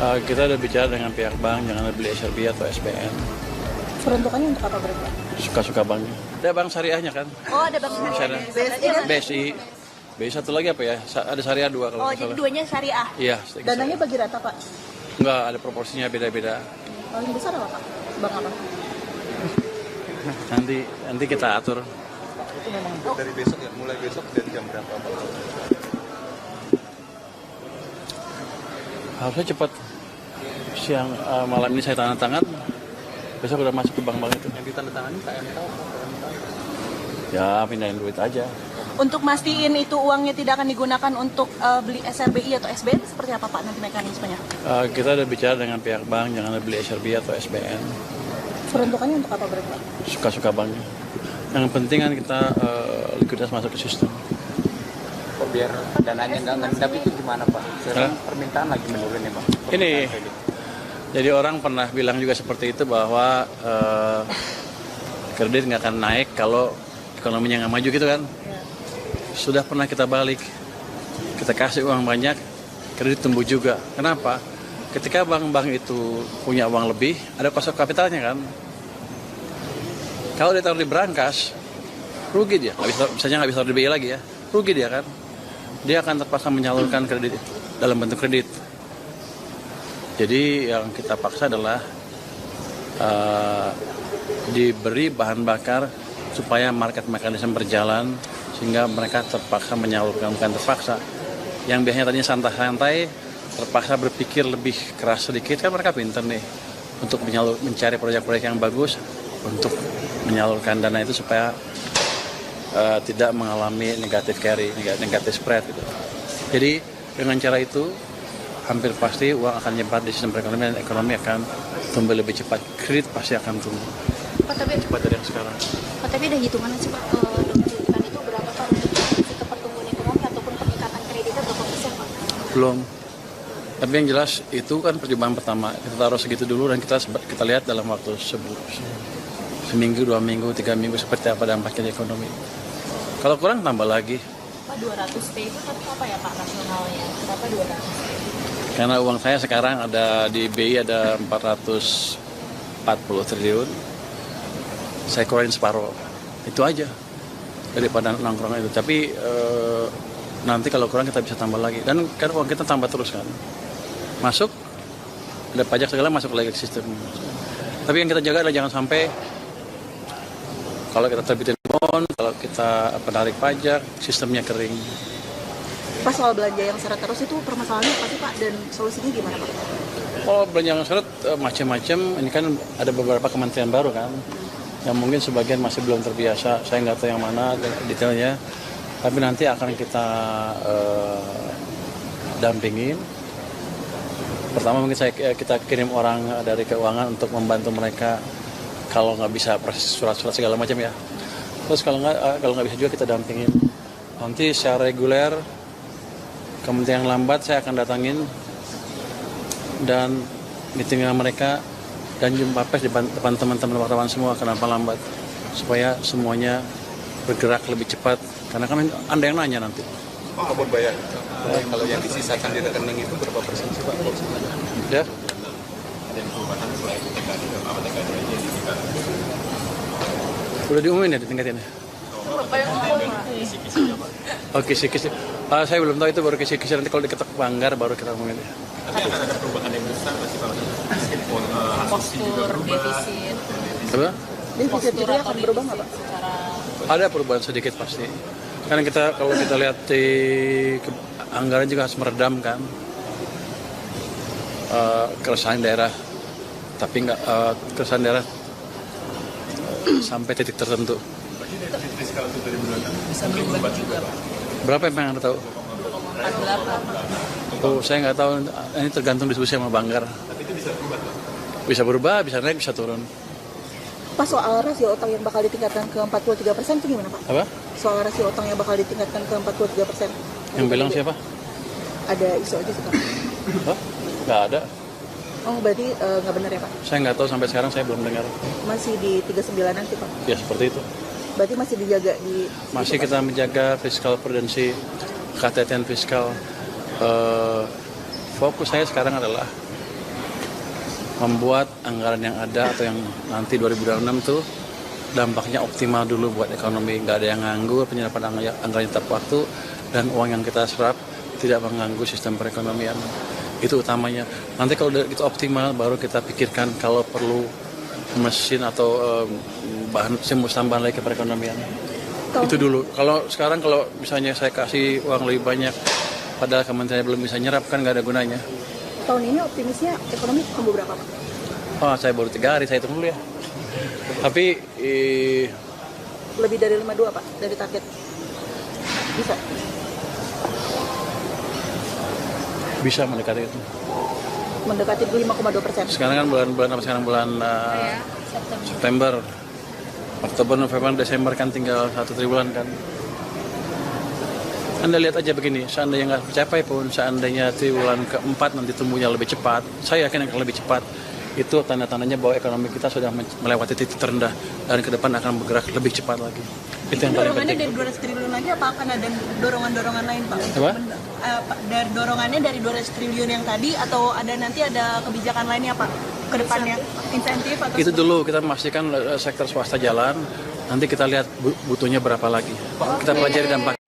Kita udah bicara dengan pihak bank, jangan beli SRB atau SBN. Peruntukannya untuk apa berarti? Suka-suka banknya. Ada bank syariahnya kan? Oh, ada bank syariah. BSI kan? BSI. BSI satu lagi apa ya? Ada syariah 2 kalau Oh, nggak jadi salah. duanya syariah. Iya. Dananya bagi rata, Pak? Enggak, ada proporsinya beda-beda. Paling besar apa, Pak? Bank apa? Nanti kita atur. Itu memang dari besok ya, mulai besok dan jam berapa Pak? Harusnya cepat. Siang malam ini saya tanda tangan. Besok udah masuk ke bank-bank itu. Yang ditandatangani KMK apa? Ya, pindahin duit aja. Untuk mastiin itu uangnya tidak akan digunakan untuk beli SRBI atau SBN, seperti apa, Pak, nanti mekanismenya? Kita udah bicara dengan pihak bank, jangan beli SRB atau SBN. Peruntukannya untuk apa berarti, Pak? Suka-suka banknya. Yang penting kan kita likuiditas masuk ke sistem. Biar dananya nggak ngendap itu gimana Pak? Sekarang permintaan lagi menurun ya Pak? Ini, jadi orang pernah bilang juga seperti itu bahwa kredit nggak akan naik kalau ekonominya nggak maju gitu kan. Sudah pernah kita balik, kita kasih uang banyak, kredit tumbuh juga. Kenapa? Ketika bank-bank itu punya uang lebih, ada cost of kapitalnya kan. Kalau ditaruh di brankas, rugi dia. Misalnya nggak bisa taruh di BI lagi ya, rugi dia kan. Dia akan terpaksa menyalurkan kredit dalam bentuk kredit. Jadi yang kita paksa adalah diberi bahan bakar supaya market mekanisme berjalan sehingga mereka terpaksa menyalurkan, bukan terpaksa. Yang biasanya tadinya santai-santai terpaksa berpikir lebih keras sedikit, kan mereka pintar nih untuk mencari proyek-proyek yang bagus untuk menyalurkan dana itu supaya tidak mengalami negatif carry, negatif spread gitu. Jadi dengan cara itu hampir pasti uang akan nyebar di sistem perekonomian dan ekonomi akan tumbuh lebih cepat. Kredit pasti akan tumbuh Pak, tapi cepat dari yang sekarang. Pak, tapi ada hitungannya sih, Pak, dengan itu berapa Pak untuk ke pertumbuhan ekonomi ataupun peningkatan kreditnya berapa persen, Pak? Belum. Tapi yang jelas itu kan percobaan pertama. Kita taruh segitu dulu dan kita lihat dalam waktu seminggu, 2 minggu, 3 minggu seperti apa dampaknya di ekonomi. Kalau kurang tambah lagi. Pak, 200 T itu apa ya, Pak, rasionalnya? Kenapa 200 T? Karena uang saya sekarang ada di BI ada 440 triliun. Saya kurangin separuh. Itu aja daripada nongkrong itu. Tapi nanti kalau kurang kita bisa tambah lagi. Dan kan uang kita tambah terus kan. Masuk, ada pajak segala masuk lagi ke sistem. Tapi yang kita jaga adalah jangan sampai kalau kita terbitin bond, kalau kita menarik pajak, sistemnya kering. Pas soal belanja yang seret terus itu permasalahannya apa sih, Pak? Dan solusinya gimana, Pak? Kalau belanja yang seret macam-macam, ini kan ada beberapa kementerian baru kan, yang mungkin sebagian masih belum terbiasa. Saya nggak tahu yang mana detailnya, tapi nanti akan kita dampingin. Pertama mungkin kita kirim orang dari keuangan untuk membantu mereka kalau nggak bisa proses surat-surat segala macam ya. Terus kalau nggak bisa juga kita dampingin. Nanti secara reguler, kementerian lambat saya akan datangin dan meeting dengan mereka dan jumpa pers di depan teman-teman wartawan semua kenapa lambat supaya semuanya bergerak lebih cepat karena kan Anda yang nanya nanti. Pak, kabar bayar. Kalau yang disisakan di rekening itu berapa persen sih Pak? Ya. Ada yang perubahan selain TKD apa TKD aja di kita? Udah diumumin ya ditingkatinnya? Oh, kisi-kisi. Saya belum tahu itu baru kisi-kisi, nanti kalau diketok banggar baru kita umumin ya. Tapi akan ada perubahan yang besar pasti Pak. Postur, defisit. Apa? Defisit itu akan berubah nggak, Pak? Ada perubahan sedikit pasti. Karena kalau kita lihat di anggaran juga harus meredam kan keresahan daerah, tapi nggak keresahan daerah sampai titik tertentu. Fiskal itu dari bulan Bisa berubah juga, Pak. Berapa yang Anda tahu? 48. Oh, saya nggak tahu. Ini tergantung diskusi sama Banggar. Tapi itu bisa berubah Pak? Bisa berubah, bisa naik, bisa turun. Pak, soal rasio utang yang bakal ditingkatkan ke 43% itu gimana, Pak? Apa? Soal rasio utang yang bakal ditingkatkan ke 43%. Yang bilang siapa? Ada isu aja sih, Pak. Oh, nggak ada. Oh, berarti nggak benar ya, Pak? Saya nggak tahu sampai sekarang saya belum dengar. Masih di 39 nanti, Pak? Ya seperti itu. Berarti masih dijaga di... Masih kita menjaga fiskal prudensi, kehati-hatian fiskal. Fokus saya sekarang adalah membuat anggaran yang ada atau yang nanti 2026 itu dampaknya optimal dulu buat ekonomi, nggak ada yang nganggur, penyerapan anggaran tepat waktu, dan uang yang kita serap tidak mengganggu sistem perekonomian. Itu utamanya. Nanti kalau itu optimal, baru kita pikirkan kalau perlu mesin atau bahan stimulus tambahan lagi ke perekonomian. Itu dulu. Kalau sekarang kalau misalnya saya kasih uang lebih banyak, padahal kementerian belum bisa nyerap, kan nggak ada gunanya. Tahun ini optimisnya ekonomi tumbuh berapa Pak? Oh, saya baru 3 hari, saya hitung dulu ya. Tapi Lebih dari 52 Pak, dari target? Bisa? bisa mendekati itu. Mendekati 5,2%. Sekarang kan bulan apa sekarang bulan September, Oktober, November, Desember kan tinggal 1 triwulan kan. Anda lihat aja begini, seandainya nggak tercapai pun, seandainya triwulan keempat nanti tumbuhnya lebih cepat, saya yakin akan lebih cepat. Itu tanda-tandanya bahwa ekonomi kita sudah melewati titik terendah dan ke depan akan bergerak lebih cepat lagi. Itu yang paling Dorongannya penting. dari 200 triliun lagi apa akan ada dorongan-dorongan lain Pak? Apa? Dari dorongannya dari 200 triliun yang tadi atau nanti ada kebijakan lainnya Pak ke depannya? Insentif atau Itu dulu kita memastikan sektor swasta jalan, nanti kita lihat butuhnya berapa lagi. Kita pelajari dampak.